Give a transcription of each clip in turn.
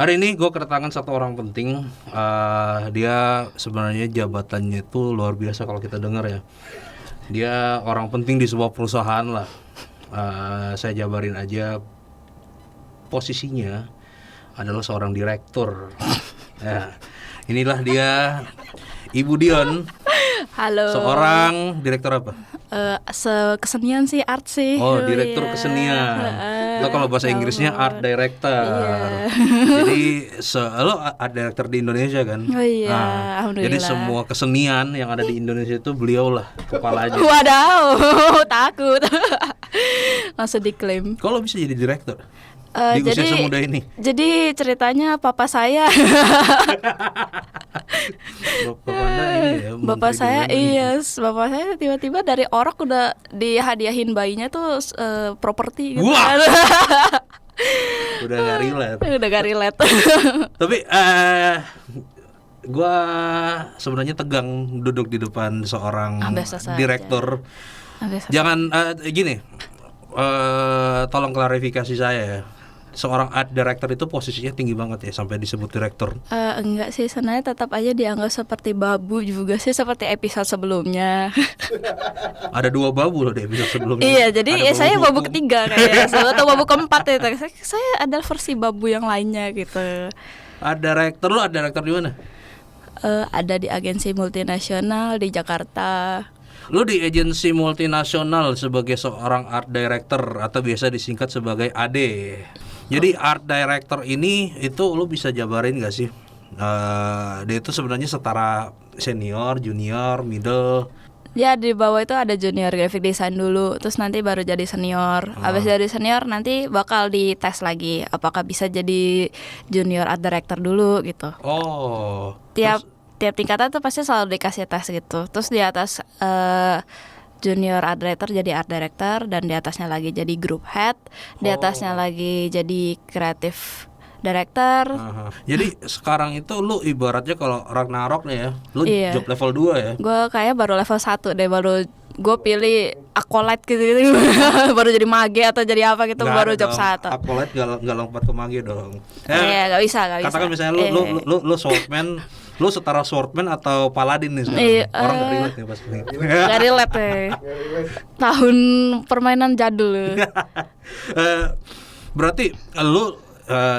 Hari ini gue kedatangan satu orang penting. Dia sebenarnya jabatannya itu luar biasa kalau kita dengar ya. Dia orang penting di sebuah perusahaan lah. Saya jabarin aja, posisinya adalah seorang direktur. Ya, inilah dia, Ibu Dion. Halo. Seorang direktur apa? Kesenian sih, art sih. Oh, direktur kesenian. Itu kalau bahasa Inggrisnya art director. Jadi lo art director di Indonesia kan? Oh iya, alhamdulillah. Jadi semua kesenian yang ada di Indonesia itu beliau lah kepalanya. Wadaw, takut. Langsung diklaim. Kalau bisa jadi direktur di usia semuda ini? Jadi ceritanya papa saya. Bapak saya bapak saya tiba-tiba dari orok udah dihadiahin bayinya tuh properti gitu. Wah. Udah gak relate. Tapi gue sebenarnya tegang duduk di depan seorang direktur. Jangan gini, tolong klarifikasi saya ya. Seorang art director itu posisinya tinggi banget ya sampai disebut direktur. Enggak sih, sebenarnya tetap aja dianggap seperti babu juga sih, seperti episode sebelumnya. Ada 2 babu loh di episode sebelumnya. Iya, jadi saya babu ketiga kayaknya, atau babu keempat ya. Saya ada versi babu yang lainnya gitu. Art director, lo art director di mana? Ada di agensi multinasional di Jakarta. Lu di agensi multinasional sebagai seorang art director atau biasa disingkat sebagai AD. Jadi art director ini itu lu bisa jabarin gak sih? Dia itu sebenarnya setara senior, junior, middle. Ya, di bawah itu ada junior graphic design dulu, terus nanti baru jadi senior. Abis jadi senior nanti bakal dites lagi apakah bisa jadi junior art director dulu gitu. Oh. Tiap tingkatan tuh pasti selalu dikasih tes gitu. Terus di atas junior art director jadi art director, dan di atasnya lagi jadi group head, di atasnya lagi jadi creative director. Jadi sekarang itu lu ibaratnya kalau Ragnarok nih ya, lu job level 2 ya? Gue kayak baru level 1 deh, baru gue pilih acolyte gitu. Baru jadi mage atau jadi apa gitu, baru job 1. Acolyte gak lompat ke mage dong. Iya, gak bisa. Katakan misalnya lu swordman, lu setara swordman atau paladin nih sekarang. Orang gak relate ya pas ini. Gak relate ya. Tahun permainan jadul. Berarti lu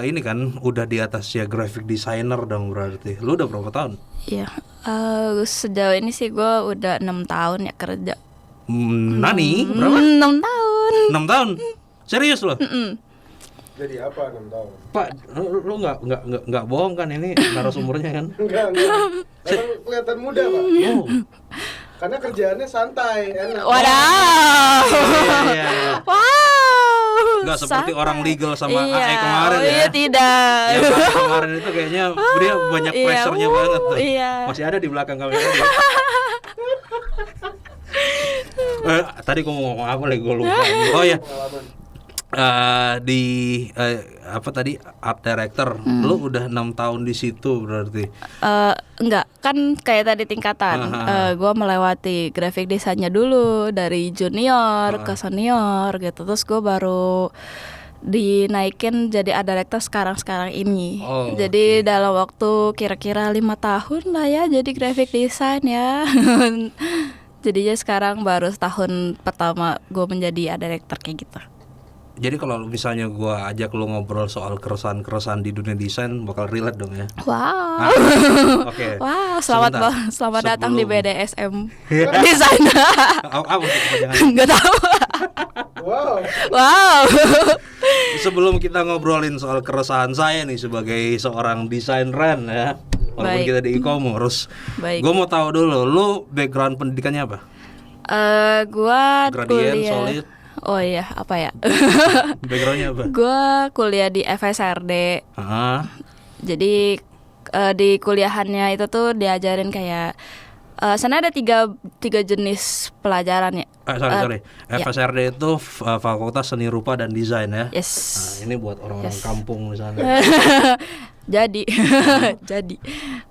ini kan udah di atas ya graphic designer dong berarti. Lu udah berapa tahun? Iya, sejauh ini sih gue udah 6 tahun ya kerja. Nani? Berapa? 6 tahun. 6 tahun? Serius loh? Jadi apa 6 tahun? Pak, lu nggak bohong kan ini narasumbernya kan? Enggak. Kan kelihatan muda, Pak. Oh. Karena kerjaannya santai, enak. Wadaw. Iya. Wow. Nggak seperti orang legal sama iya. AE kemarin ya. Iya, tidak. Yang kemarin itu kayaknya dia banyak pressure-nya banget tuh. Iya. Masih ada di belakang kamera. Tadi gua mau ngomong apa lagi, gua lupa. Oh ya. Apa tadi, art director, lu udah 6 tahun di situ berarti? Enggak, kan kayak tadi tingkatan. Gue melewati graphic desainnya dulu dari junior ke senior gitu, terus gue baru dinaikin jadi art director sekarang ini. Jadi dalam waktu kira-kira 5 tahun lah ya jadi graphic design ya. Jadinya sekarang baru setahun pertama gue menjadi art director kayak gitu. Jadi kalau misalnya gue ajak lu ngobrol soal keresahan-keresahan di dunia desain bakal relate dong ya? Wow. Oke. Wow, selamat datang di BDSM desain. Apa Nggak tahu. Wow. Sebelum kita ngobrolin soal keresahan saya nih sebagai seorang desaineran ya, walaupun kita di e-commerce, gue mau tahu dulu, lu background pendidikannya apa? Gua Gradient, kuliah. solid. Oh iya, apa ya? Backgroundnya apa? Gua kuliah di FSRD. Jadi di kuliahannya itu tuh diajarin kayak sana ada tiga jenis pelajaran ya. Sorry. FSRD itu Fakultas Seni Rupa dan Desain ya. Yes. Nah, ini buat orang-orang kampung di sana. Jadi jadi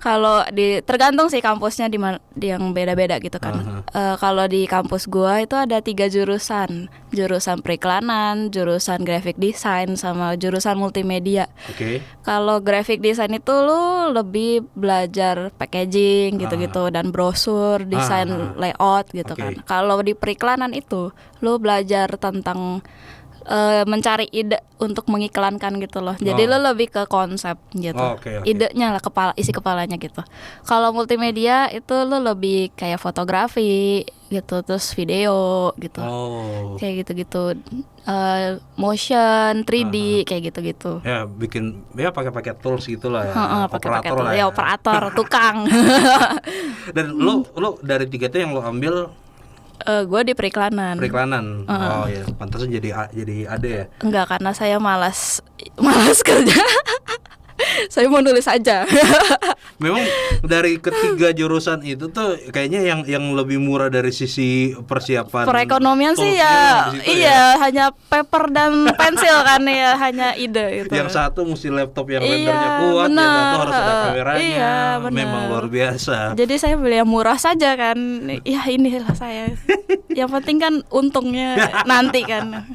kalau tergantung sih kampusnya di yang beda-beda gitu kan. Kalau di kampus gua itu ada 3 jurusan periklanan, jurusan graphic design, sama jurusan multimedia. Oke. Kalau graphic design itu lu lebih belajar packaging gitu-gitu dan brosur, desain layout gitu kan. Kalau di periklanan itu lu belajar tentang mencari ide untuk mengiklankan gitu loh. Jadi lo lebih ke konsep gitu. Idenya lah, isi kepalanya gitu. Kalau multimedia itu lo lebih kayak fotografi gitu, terus video gitu. Kayak gitu-gitu. Motion, 3D kayak gitu-gitu. Ya bikin ya pakai tools gitulah ya. Operator lah ya. Operator, tukang. Dan lo dari 3 itu yang lo ambil gue di periklanan. Oh ya, pantasnya jadi AD ya. Enggak, karena saya malas kerja. Saya mau nulis aja. Memang dari ketiga jurusan itu tuh kayaknya yang lebih murah dari sisi persiapan perekonomian sih ya. Iya, hanya paper dan pensil kan ya, hanya ide gitu. Yang satu mesti laptop yang rendernya kuat, yang satu harus ada kameranya. Memang luar biasa. Jadi saya beli yang murah saja kan. Ya inilah saya. Yang penting kan untungnya nanti kan.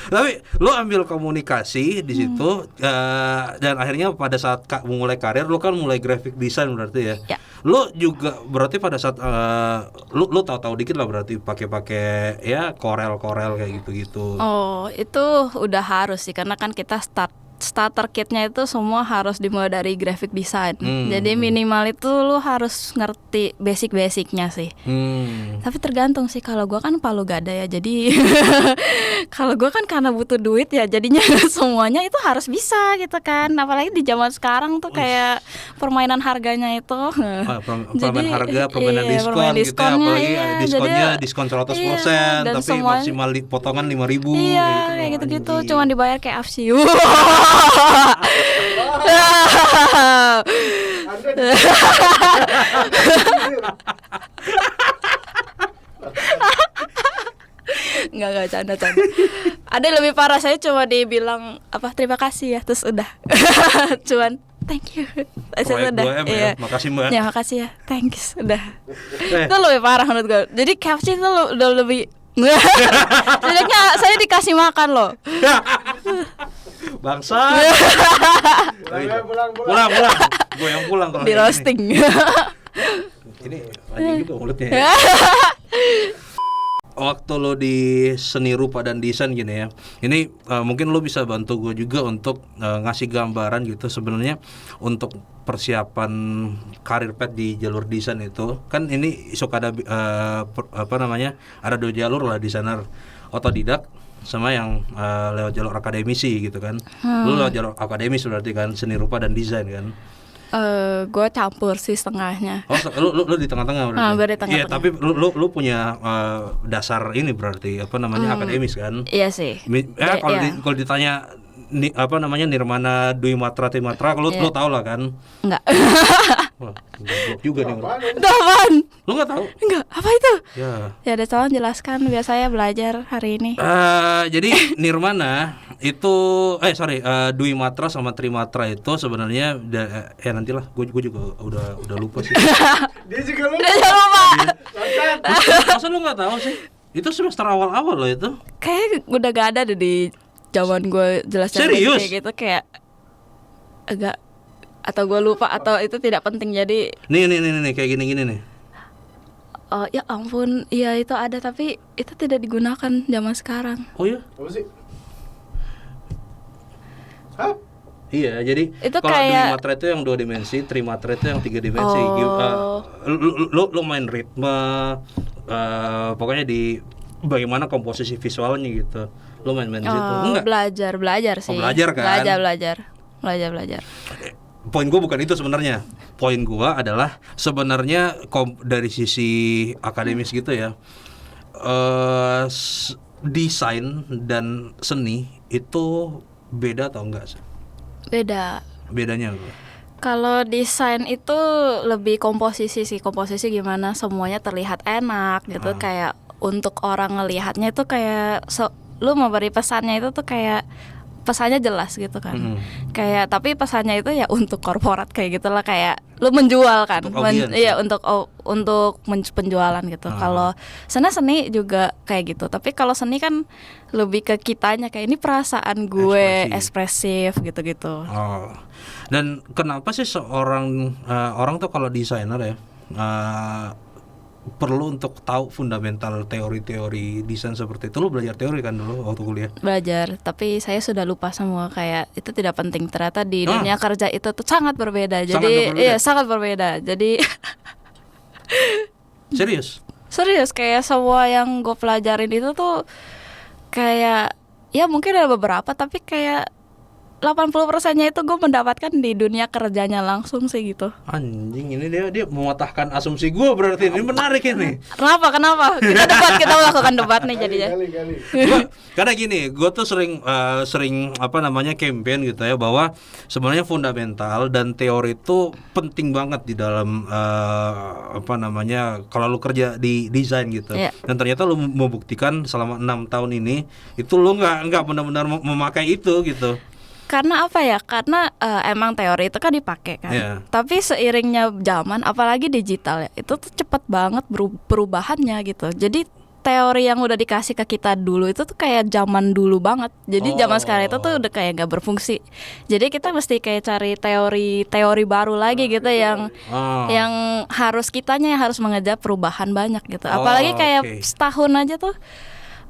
Tapi lo ambil komunikasi di situ dan akhirnya pada saat mulai karir lo kan mulai graphic design berarti ya. Lo juga berarti pada saat lo tahu-tahu dikit lah berarti pakai ya Corel kayak gitu-gitu. Oh, itu udah harus sih karena kan kita starter kitnya itu semua harus dimulai dari graphic design. Jadi minimal itu lu harus ngerti basic-basicnya sih. Tapi tergantung sih, kalau gua kan palu gada ya. Jadi kalau gua kan karena butuh duit ya, jadinya semuanya itu harus bisa gitu kan. Apalagi di zaman sekarang tuh kayak permainan harganya itu. Permainan harga, permainan diskon gitu ya, apalagi diskonnya diskon 100%, tapi semuanya, maksimal potongan 5.000. Iya, kayak gitu-gitu. Cuman dibayar kayak AFC. Enggak canda. Ada yang lebih parah, saya cuma dibilang terima kasih ya, terus udah. Cuman thank you. Proyek 2M ya, makasih Mbak. Ya makasih ya, thanks, udah. Itu lebih parah menurut gue. Jadi KFC itu udah lebih setidaknya saya dikasih makan loh. Bangsa. Pulang. Gue yang pulang kalau di roasting. Ini anjing juga mulutnya. Waktu lo di seni rupa dan desain gini ya, ini mungkin lo bisa bantu gue juga untuk ngasih gambaran gitu sebenarnya untuk persiapan karir pet di jalur desain itu. Kan ini suka ada ada 2 jalur lah, desainer otodidak sama yang lewat jalur akademisi gitu kan. Lo lewat jalur akademis berarti kan, seni rupa dan desain kan. Gue campur sih setengahnya. Oh, lu di tengah-tengah berarti. Gue di tengah-tengah. Iya, tapi lu punya dasar ini berarti akademis kan? Iya sih. Kalau ditanya Nirmana Dwi Matra Timatra, lu tau lah kan? Enggak. Wah, goblok juga nih. Itu apaan? Lu nggak tahu? Enggak. Apa itu? Ya ada tolong jelaskan, biar saya belajar hari ini. Jadi Nirmana itu Dwi Matra sama Trimatra itu sebenarnya nantilah gue juga udah lupa sih. Dia juga lupa. Masa lu nggak tahu sih? Itu semester awal-awal loh itu. Kayak udah gak ada deh di zaman gue jelaskan kayak gitu, kayak agak atau gue lupa atau itu tidak penting, jadi nih kayak gini nih. Oh ya ampun, iya itu ada tapi itu tidak digunakan zaman sekarang. Oh ya? Apa sih? Hah? Iya, jadi kalau Dwi Matra itu yang 2 dimensi, Trimatra itu yang 3 dimensi. Lu main ritme, pokoknya di bagaimana komposisi visualnya gitu. Lu main di situ. Enggak? Belajar sih. Belajar kan? Belajar. Poin gue bukan itu sebenarnya. Poin gue adalah sebenarnya dari sisi akademis gitu ya. Desain dan seni itu beda atau enggak sih? Beda. Bedanya apa? Kalau desain itu lebih komposisi gimana semuanya terlihat enak gitu, kayak untuk orang ngelihatnya itu kayak lu memberi pesannya itu tuh kayak pesannya jelas gitu kan. Kayak tapi pesannya itu ya untuk korporat kayak gitulah, kayak lu menjual kan. Untuk audiens, Iya, untuk penjualan gitu. Kalau seni juga kayak gitu. Tapi kalau seni kan lebih ke kitanya, kayak ini perasaan gue, ekspresif gitu-gitu. Oh. Dan kenapa sih seorang orang tuh kalau desainer ya perlu untuk tahu fundamental teori-teori desain seperti itu? Lu belajar teori kan dulu waktu kuliah? Belajar, tapi saya sudah lupa semua, kayak itu tidak penting. Ternyata di dunia kerja itu tuh sangat berbeda. Jadi iya, sangat berbeda. Jadi Serius kayak semua yang gue pelajarin itu tuh kayak ya mungkin ada beberapa, tapi kayak 80%-nya itu gue mendapatkan di dunia kerjanya langsung sih gitu. Anjing, ini dia mematahkan asumsi gue, berarti ini menarik ini. Kenapa? Kita melakukan debat nih jadinya. Karena gini, gue tuh sering campaign gitu ya, bahwa sebenarnya fundamental dan teori itu penting banget di dalam kalau lu kerja di desain gitu. Dan ternyata lu membuktikan selama 6 tahun ini itu lu nggak benar-benar memakai itu gitu. Karena apa ya? Karena emang teori itu kan dipakai kan. Tapi seiringnya zaman, apalagi digital ya, itu tuh cepet banget perubahannya gitu. Jadi teori yang udah dikasih ke kita dulu itu tuh kayak zaman dulu banget. Jadi zaman sekarang itu tuh udah kayak gak berfungsi. Jadi kita mesti kayak cari teori baru lagi gitu yang kitanya yang harus mengejar perubahan banyak gitu. Apalagi kayak setahun aja tuh.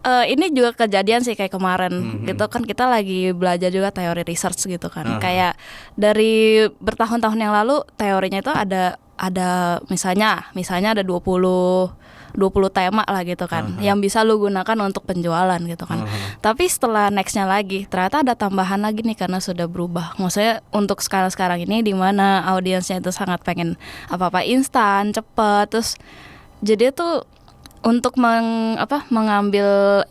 Ini juga kejadian sih kayak kemarin gitu kan, kita lagi belajar juga teori research gitu kan. Kayak dari bertahun-tahun yang lalu teorinya itu ada misalnya ada 20 tema lah gitu kan, yang bisa lu gunakan untuk penjualan gitu kan. Tapi setelah nextnya lagi ternyata ada tambahan lagi nih, karena sudah berubah. Maksudnya untuk sekarang ini di mana audiensnya itu sangat pengen apa-apa instan, cepet, terus jadi tuh untuk mengambil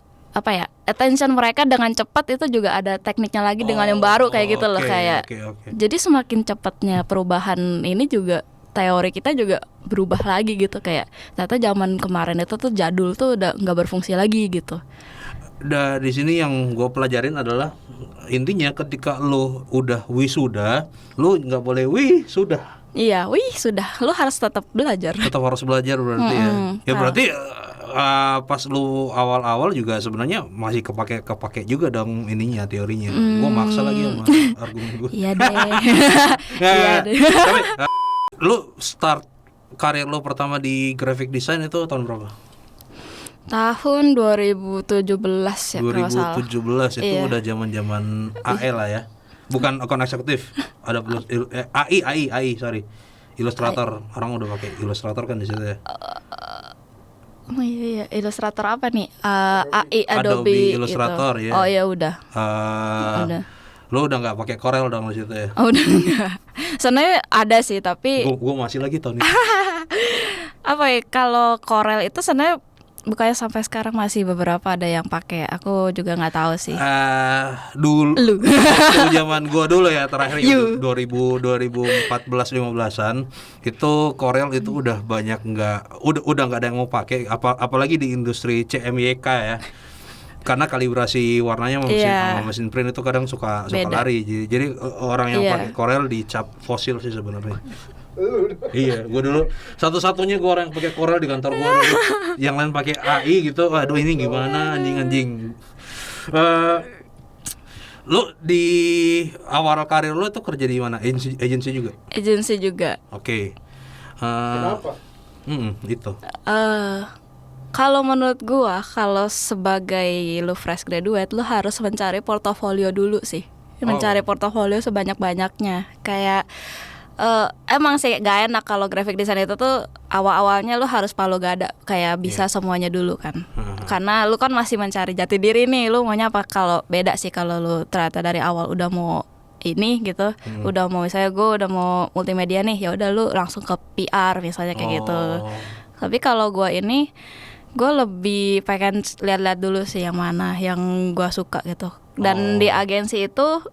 attention mereka dengan cepat, itu juga ada tekniknya lagi dengan yang baru kayak gitu loh kayak. Jadi semakin cepatnya perubahan ini juga teori kita juga berubah lagi gitu, kayak ternyata zaman kemarin itu tuh jadul tuh udah nggak berfungsi lagi gitu. Di sini yang gue pelajarin adalah intinya ketika lo udah wisuda, lo nggak boleh sudah. Iya, sudah. Lu harus tetap belajar. Tetap harus belajar berarti ya. Ya berarti pas lu awal-awal juga sebenarnya masih kepake juga dong ininya, teorinya. Gua maksa lagi sama argumen gue. Iya deh. Tapi lu start karir lu pertama di graphic design itu tahun berapa? Tahun 2017 ya kalau salah. 2017 itu udah zaman-zaman AE lah ya. Bukan akun eksekutif, ada AI, sorry, Illustrator. Orang udah pakai Illustrator kan di situ ya. Oh iya, Illustrator apa nih? AI Adobe Illustrator gitu. Ya. Oh ya udah. Udah. Lu udah nggak pakai Corel dong di situ ya? Oh, udah enggak. Sebenarnya ada sih tapi. Gua masih lagi tahun ini. Apa ya? Kalau Corel itu sebenarnya bukannya sampai sekarang masih beberapa ada yang pakai. Aku juga nggak tahu sih. Dulu zaman gua dulu ya, terakhir 2014-15an itu Corel itu udah banyak udah nggak ada yang mau pakai, apalagi di industri CMYK ya. Karena kalibrasi warnanya sama mesin print itu kadang suka lari. Jadi orang yang pakai Corel dicap fosil sih sebenarnya. Iya, gue dulu satu-satunya gue orang yang pakai Corel di kantor gue dulu. Yang lain pakai AI gitu. Aduh, ini gimana anjing. Lu di awal karir lu tuh kerja di mana? Agensi juga? Agensi juga. Oke. Kenapa? Itu. Kalau menurut gua, kalau sebagai lu fresh graduate, lu harus mencari portofolio dulu sih. Mencari portofolio sebanyak-banyaknya. Kayak emang sih gak enak kalau graphic design itu tuh awal-awalnya lu harus palu gada, kayak bisa semuanya dulu kan. Karena lu kan masih mencari jati diri nih, lu maunya apa. Kalau beda sih kalau lu ternyata dari awal udah mau ini gitu, udah mau misalnya gue udah mau multimedia nih, ya udah lu langsung ke PR misalnya kayak gitu. Tapi kalau gue lebih pengen lihat-lihat dulu sih yang mana yang gue suka gitu. Dan di agensi itu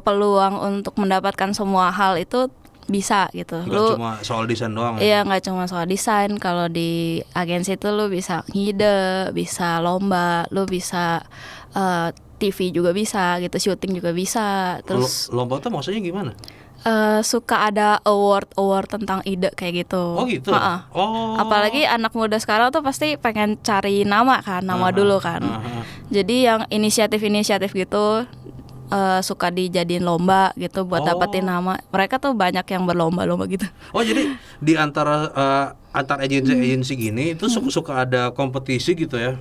peluang untuk mendapatkan semua hal itu bisa gitu. Nggak cuma soal desain doang. Iya, nggak cuma soal desain. Kalau di agensi itu lu bisa ngide, bisa lomba, lu bisa TV juga bisa gitu, syuting juga bisa. Terus lomba tuh maksudnya gimana? suka ada award tentang ide kayak gitu. Oh gitu. Ha-ha. Oh. Apalagi anak muda sekarang tuh pasti pengen cari nama kan, nama dulu kan. Jadi yang inisiatif gitu suka dijadiin lomba gitu buat dapetin nama. Mereka tuh banyak yang berlomba-lomba gitu. Oh jadi di antara antar agensi gini itu suka ada kompetisi gitu ya?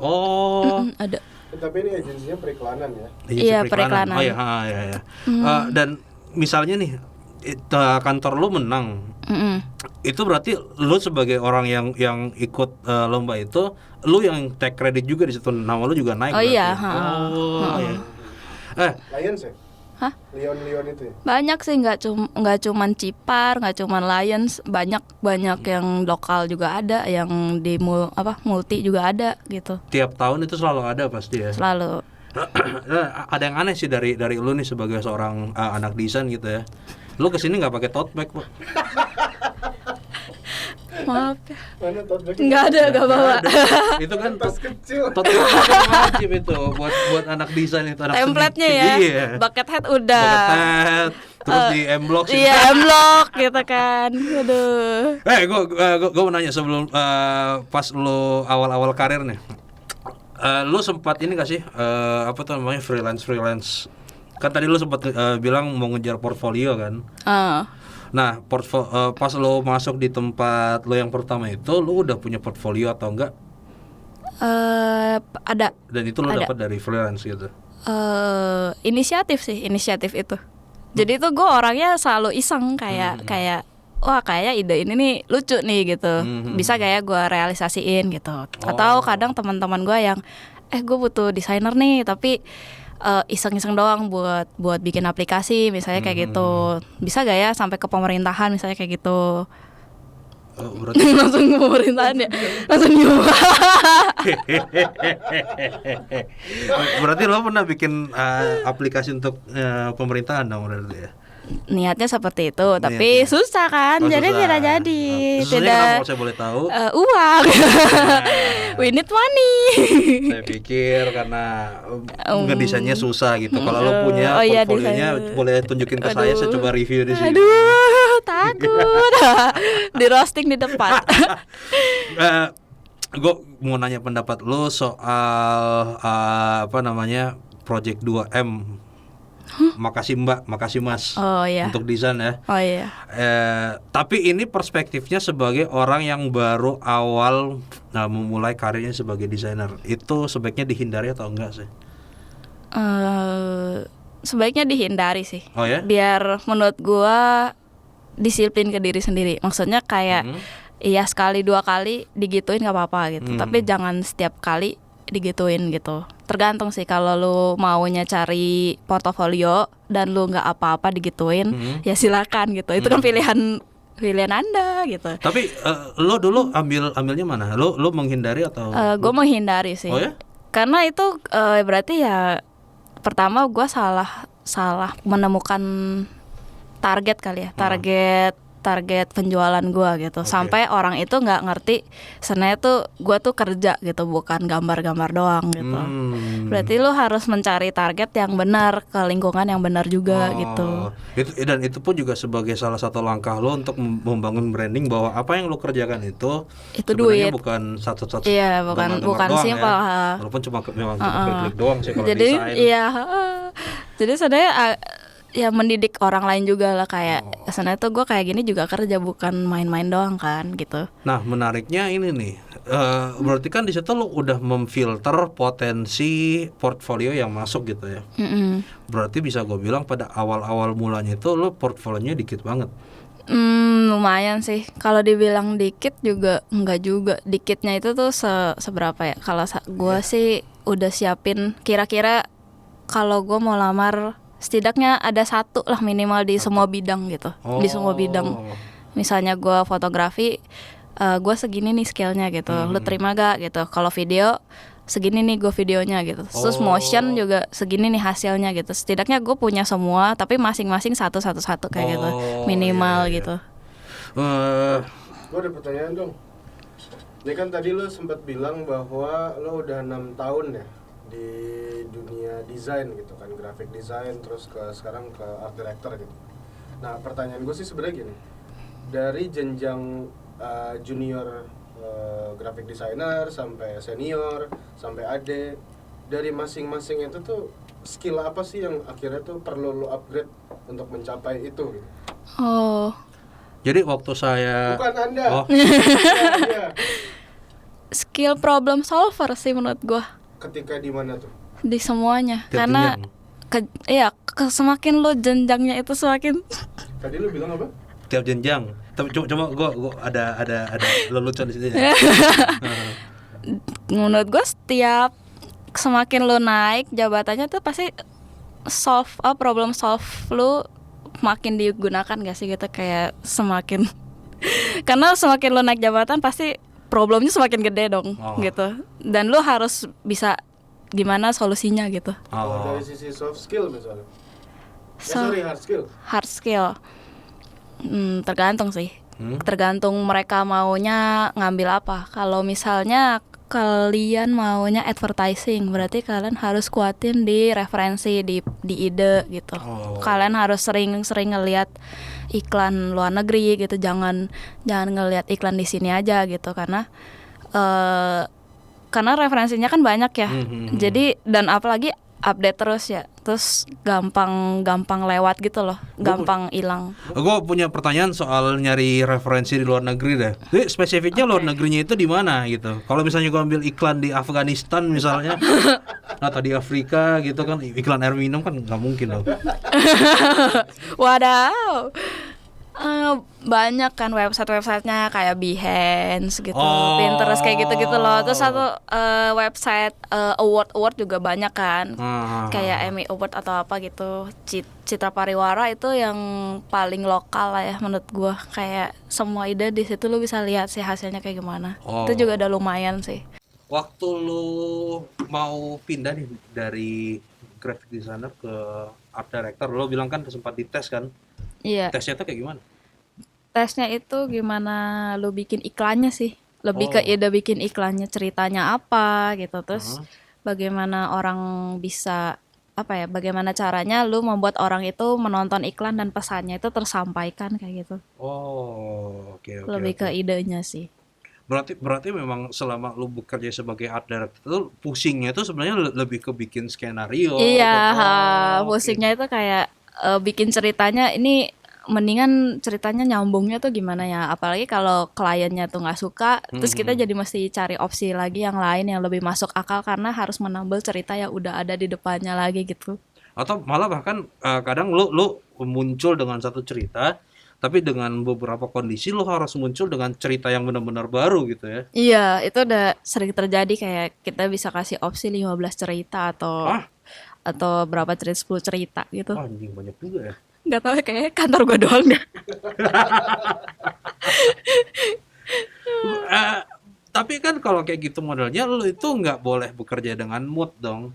Oh. Ada. Tapi ini agensinya periklanan ya? Agensi Iya, periklanan. Oh ya. Dan misalnya nih kantor lu menang, itu berarti lu sebagai orang yang ikut lomba itu, lu yang take credit juga di situ, nama lu juga naik. Oh berarti. iya. Iya. Lions ya? Hah? Leon itu ya? Banyak sih, nggak cuman Cipar, nggak cuman Lions, banyak yang lokal juga ada, yang di multi juga ada gitu. Tiap tahun itu selalu ada pasti ya. Selalu. Ada yang aneh sih dari lu nih sebagai seorang anak desain gitu ya. Lu kesini nggak pakai tote bag, Pak? Maaf ya. Mana tote bag? Nggak ada, nggak bawa. Itu kan Tas kecil. tote bag kan wajib itu buat anak desain itu, anak Template-nya seni. ya. Iya. Bucket hat udah. Bucket hat, terus di M-Block sih. Iya, M-Block gitu kan. Aduh. Gue mau nanya sebelum pas lu awal-awal karir nih, lu sempat ini gak sih apa tuh namanya freelance? Kan tadi lu sempat bilang mau ngejar portfolio kan? Nah, pas lu masuk di tempat lu yang pertama itu, lu udah punya portfolio atau enggak? Ada. Dan itu lu dapat dari freelance gitu? Inisiatif itu. Jadi tuh gue orangnya selalu iseng kayak wah kayak ide ini nih lucu nih gitu, bisa kayak gue realisasiin gitu. Atau kadang teman-teman gue yang gue butuh desainer nih tapi iseng-iseng doang buat bikin aplikasi misalnya kayak gitu. Bisa gak ya sampai ke pemerintahan misalnya kayak gitu. Berarti langsung ke pemerintahan ya, langsung nyoba. Berarti lo pernah bikin aplikasi untuk pemerintahan dong berarti ya? Niatnya seperti itu, tapi susah kan, jadi susah. tidak jadi. Susahnya Tidak. kenapa kalau saya boleh tahu? Uang. We need money. Saya pikir karena ngedesainnya susah gitu. Kalau lo punya iya, portfolionya desain. boleh tunjukin ke saya coba review di sini. Aduh, takut. Di roasting di depan. Gue mau nanya pendapat lo soal Project 2M. Makasih Mbak, makasih Mas. Oh iya. Untuk desain ya. Oh iya. Tapi ini perspektifnya sebagai orang yang baru awal memulai karirnya sebagai desainer, itu sebaiknya dihindari atau enggak sih? Sebaiknya dihindari sih. Oh ya? Biar menurut gua disiplin ke diri sendiri. Maksudnya kayak iya sekali dua kali digituin nggak apa-apa gitu. Tapi jangan setiap kali digituin gitu. Tergantung sih, kalau lu maunya cari portofolio dan lu nggak apa-apa digituin, ya silakan gitu. Itu kan pilihan Anda gitu. Tapi lo dulu ambilnya mana? Lo menghindari atau? Gue menghindari sih. Oh ya? Karena itu berarti ya pertama gue salah menemukan target kali ya, target penjualan gue gitu. Sampai orang itu nggak ngerti sebenarnya tuh gue tuh kerja gitu, bukan gambar-gambar doang gitu. Berarti lu harus mencari target yang benar, ke lingkungan yang benar juga gitu. Itu pun juga sebagai salah satu langkah lo untuk membangun branding bahwa apa yang lo kerjakan itu sebenarnya duit. bukan satu-satu. Iya, bukan simpel. Ya. Walaupun cuma klik-klik doang sih kalau Jadi desain. iya, jadi sebenarnya ya mendidik orang lain juga lah, kayak sebenarnya tuh gue kayak gini juga kerja, bukan main-main doang kan gitu. Nah menariknya ini nih, berarti kan di situ lo udah memfilter potensi portfolio yang masuk gitu ya. Berarti bisa gue bilang pada awal-awal mulanya itu lo portfolionya dikit banget. Lumayan sih. Kalau dibilang dikit juga enggak juga. Dikitnya itu tuh seberapa ya? Kalau gue sih udah siapin kira-kira kalau gue mau lamar setidaknya ada satu lah minimal di semua bidang gitu. Di semua bidang. Misalnya gue fotografi, gue segini nih skillnya gitu. Lu terima gak gitu. Kalau video segini nih gue videonya gitu. Terus motion juga segini nih hasilnya gitu. Setidaknya gue punya semua, tapi masing-masing satu kayak gitu. Minimal gitu. Gue ada pertanyaan dong. Ini kan tadi lo sempat bilang bahwa lo udah 6 tahun ya di dunia desain gitu kan, graphic design, terus sekarang ke art director gitu. Nah pertanyaan gue sih sebenarnya gini, dari jenjang junior graphic designer sampai senior sampai AD, dari masing-masing itu tuh skill apa sih yang akhirnya tuh perlu lo upgrade untuk mencapai itu gitu? Oh, Jadi waktu saya Bukan Anda. Oh, Iya. skill problem solver sih menurut gua Ketika di mana tuh? di semuanya. Tiap Karena semakin lo jenjangnya itu semakin Tadi lu bilang apa? tiap jenjang. Tapi coba gua ada lelucon di situ ya. menurut gua semakin lo naik jabatannya tuh pasti problem solve lo makin digunakan gak sih gitu, kayak semakin karena semakin lo naik jabatan pasti problemnya semakin gede dong gitu, dan lo harus bisa gimana solusinya gitu. Kalau dari sisi soft skill misalnya. Hard skill. Hard skill tergantung sih. Tergantung mereka maunya ngambil apa. Kalau misalnya kalian maunya advertising, berarti kalian harus kuatin di referensi, di ide gitu. Kalian harus sering-sering ngelihat iklan luar negeri gitu. Jangan ngelihat iklan di sini aja gitu, karena referensinya kan banyak ya. Jadi dan apalagi update terus ya. Terus gampang lewat gitu loh. Gampang hilang. Gue punya pertanyaan soal nyari referensi di luar negeri deh. Jadi spesifiknya luar negerinya itu di mana gitu. Kalau misalnya gue ambil iklan di Afghanistan misalnya, atau di Afrika gitu kan, iklan air minum kan nggak mungkin loh. Wadaw. Banyak kan websitenya kayak Behance gitu, Pinterest kayak gitu loh. Terus satu website award juga banyak kan, kayak Emmy Award atau apa gitu. Citra Pariwara itu yang paling lokal lah ya menurut gua. Kayak semua ide di situ lu bisa lihat sih hasilnya kayak gimana. Itu juga udah lumayan sih. Waktu lu mau pindah nih dari graphic designer ke art director, lu bilang kan sempat dites kan? Iya. Tesnya tuh kayak gimana? Tesnya itu gimana lu bikin iklannya sih. Lebih ke ide bikin iklannya, ceritanya apa gitu. Terus bagaimana orang bisa bagaimana caranya lu membuat orang itu menonton iklan dan pesannya itu tersampaikan kayak gitu. Oke. Lebih ke idenya sih. Berarti memang selama lu bekerja sebagai art director itu pusingnya itu sebenarnya lebih ke bikin skenario. Iya, pusingnya itu kayak bikin ceritanya ini mendingan ceritanya nyambungnya tuh gimana ya, apalagi kalau kliennya tuh nggak suka, terus kita jadi mesti cari opsi lagi yang lain yang lebih masuk akal karena harus menambal cerita yang udah ada di depannya lagi gitu. Atau malah bahkan kadang lu muncul dengan satu cerita, tapi dengan beberapa kondisi lu harus muncul dengan cerita yang benar-benar baru gitu ya. Iya, itu udah sering terjadi, kayak kita bisa kasih opsi 15 cerita atau berapa cerita, 10 cerita gitu. Anjing banyak juga ya. Nggak tahu, kayak kantor gue doang deh. Tapi kan kalau kayak gitu modelnya lu itu nggak boleh bekerja dengan mood dong.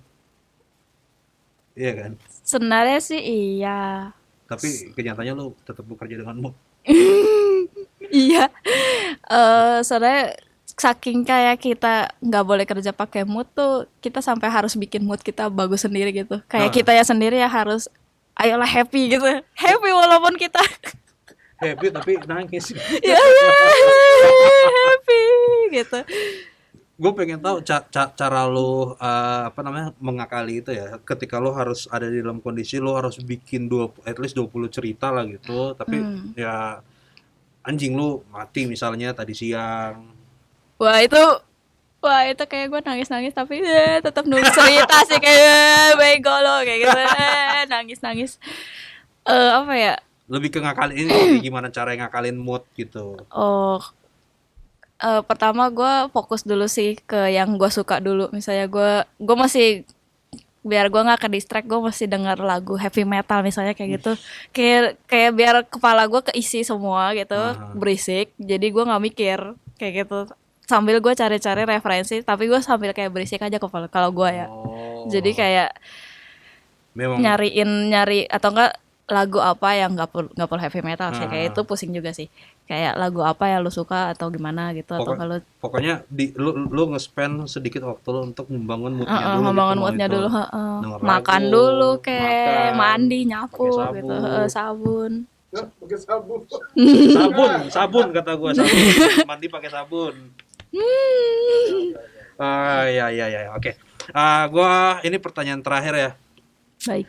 Iya kan? Sebenarnya sih iya. Tapi kenyataannya lu tetap bekerja dengan mood. Iya. Soalnya saking kayak kita nggak boleh kerja pakai mood tuh, kita sampai harus bikin mood kita bagus sendiri gitu. Kayak kita ya sendiri ya harus ayolah happy gitu. Happy walaupun kita happy tapi nangis. ya happy gitu. Gue pengen tahu cara lo mengakali itu ya. Ketika lo harus ada di dalam kondisi lo harus bikin at least 20 cerita lah gitu. Tapi ya anjing lo mati misalnya tadi siang. Wah itu kayak gue nangis tapi tetap nulis cerita sih, kayak bego lo kayak gitu, nangis. Apa ya? Lebih ke ngakalin ini gimana cara ngakalin mood gitu. Pertama gue fokus dulu sih ke yang gue suka dulu. Misalnya gue masih, biar gue nggak ke distract, gue masih denger lagu heavy metal misalnya kayak gitu. Kayak biar kepala gue keisi semua gitu, berisik. Jadi gue nggak mikir kayak gitu. Sambil gue cari-cari referensi, tapi gue sambil kayak berisik aja kalau gue ya. Jadi kayak memang nyari atau enggak lagu apa yang nggak perlu heavy metal sih, kayak itu pusing juga sih. Kayak lagu apa yang lu suka atau gimana gitu, atau kalau Pokoknya lu nge-spend sedikit waktu lu untuk membangun moodnya dulu ngebangun gitu, mau moodnya itu dulu, denger makan lagu, dulu kayak makan, mandi nyapu pakai gitu, sabun. sabun. Nggak, pakai sabun. Sabun kata gua, sabun. Mandi pakai sabun. Ya, oke. Gua ini pertanyaan terakhir ya. Baik.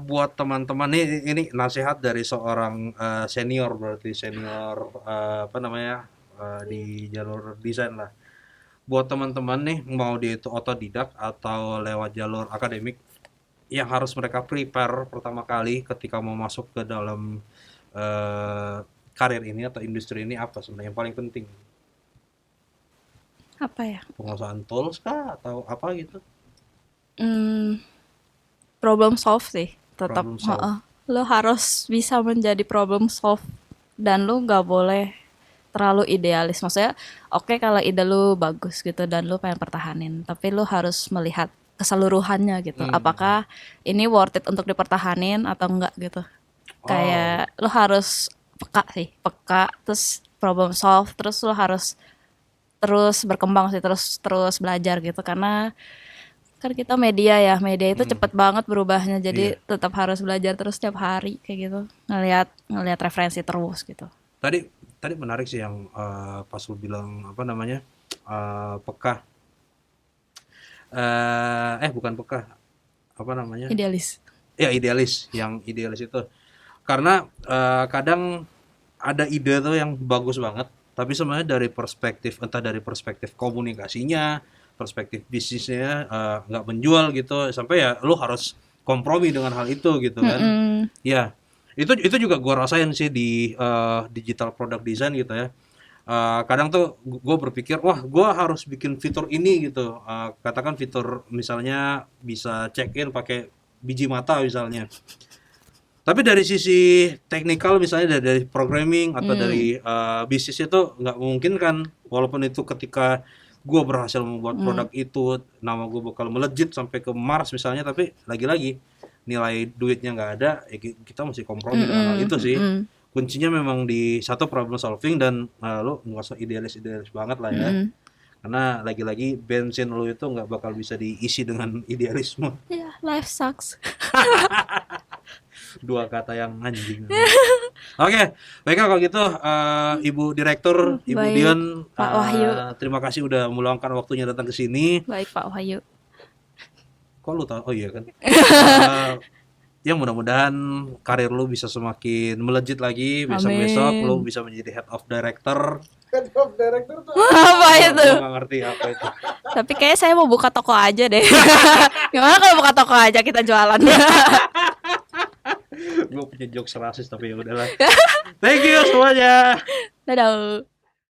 Buat teman-teman ini nasihat dari seorang senior, berarti senior apa namanya, di jalur desain lah. Buat teman-teman nih, mau dia itu otodidak atau lewat jalur akademik, yang harus mereka prepare pertama kali ketika mau masuk ke dalam karir ini atau industri ini apa sebenarnya yang paling penting? Apa ya? Penguasaan tools kah atau apa gitu? Problem solve sih, tetap. Problem solve. Lo harus bisa menjadi problem solve dan lo nggak boleh terlalu idealis. Maksudnya, oke kalau ide lo bagus gitu dan lo pengen pertahanin, tapi lo harus melihat keseluruhannya gitu. Apakah ini worth it untuk dipertahanin atau enggak gitu. Kayak lo harus peka, terus problem solve, terus lo harus terus berkembang sih, terus belajar gitu, karena kan kita media itu cepet banget berubahnya, jadi tetap harus belajar terus setiap hari kayak gitu, ngelihat referensi terus gitu. Tadi menarik sih yang pas lu bilang apa namanya, peka, bukan peka, apa namanya, Idealis. ya idealis, yang idealis itu karena kadang ada ide tuh yang bagus banget, tapi sebenarnya dari perspektif, entah dari perspektif komunikasinya, perspektif bisnisnya nggak menjual gitu, sampai ya lu harus kompromi dengan hal itu gitu kan. Ya itu juga gua rasain sih di digital product design gitu ya. Kadang tuh gue berpikir, wah gue harus bikin fitur ini gitu, katakan fitur misalnya bisa check in pakai biji mata misalnya, tapi dari sisi teknikal misalnya dari programming atau dari bisnis itu nggak mungkin kan, walaupun itu ketika gue berhasil membuat produk itu, nama gue bakal melejit sampai ke Mars misalnya, tapi lagi-lagi nilai duitnya nggak ada, ya kita mesti kompromi dengan hal itu sih. Kuncinya memang di satu problem solving, dan lo nggak usah idealis banget lah ya, karena lagi-lagi bensin lo itu nggak bakal bisa diisi dengan idealisme. Ya, life sucks. Dua kata yang anjing. Oke, baiklah kalau gitu, Ibu Direktur, Ibu Baik, Dion, Pak Wahyu. terima kasih udah meluangkan waktunya datang ke sini. Baik Pak Wahyu. Kok lu tahu? Oh iya kan. Ya mudah-mudahan karir lu bisa semakin melejit lagi. Besok-besok lu bisa menjadi head of director. Head of director tuh Apa itu? Gue nggak ngerti apa itu. Tapi kayaknya saya mau buka toko aja deh. Gimana kalau buka toko aja kita jualan? Gue punya jokes rasis tapi ya udahlah. Thank you semuanya. Dadah.